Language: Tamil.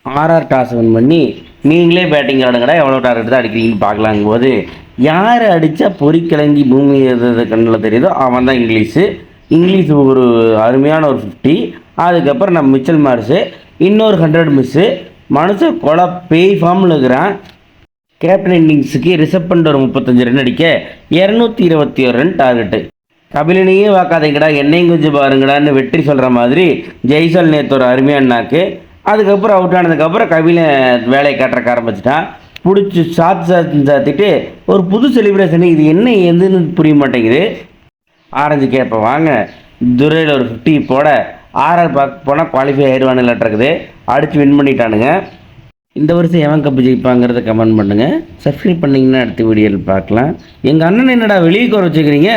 ஆர்ஆர் டாஸ் வின் பண்ணி நீங்களே பேட்டிங் ஆடுங்கடா, எவ்வளோ டார்கெட் தான் அடிக்கிறீங்கன்னு பார்க்கலாங்கும் போது யார் அடித்தா பொறிக்கிழங்கி பூமி எது கண்ணில் தெரியுதோ அவன் தான் இங்கிலீஷ் ஒரு அருமையான ஒரு 50. அதுக்கப்புறம் நம்ம மிச்சல் மார்ஸு இன்னொரு 100 மிஸ்ஸு. மனுஷன் கொலை பேய் ஃபார்மில் இருக்கிறான். கேப்டன் இன்னிங்ஸுக்கு ரிசர்வ் பண்ணிட்டு ஒரு 35 ரன் அடிக்க 221 ரன் டார்கெட்டு. கபிலனையே வாக்காதீங்கடா, என்னையும் கொஞ்சம் பாருங்கடான்னு வெற்றி சொல்கிற மாதிரி ஜெய்சல் நேற்று ஒரு அருமையான நாக்கு. அதுக்கப்புறம் அவுட் ஆனதுக்கப்புறம் கபிலன் வேலையை காட்டுறக்க ஆரம்பிச்சிட்டான். பிடிச்சி சாத்திட்டு ஒரு புது செலிப்ரேஷனு. இது என்ன எதுன்னு புரிய மாட்டேங்குது. ஆரஞ்சு கேப்பை வாங்க, துரையில் ஒரு 50 போட ஆர்ஆர் பார்க்க போனால் குவாலிஃபை ஆயிடுவானுங்களாட்டிருக்குது. அடித்து வின் பண்ணிட்டானுங்க. இந்த வருஷம் எவன் கப்பு ஜெயிப்பாங்கிறத கமெண்ட் பண்ணுங்கள். சப்ஸ்கிரைப் பண்ணிங்கன்னா அடுத்த வீடியோவில் பார்க்கலாம். எங்கள் அண்ணன் என்னடா வெளியே குறை வச்சுக்கிறீங்க?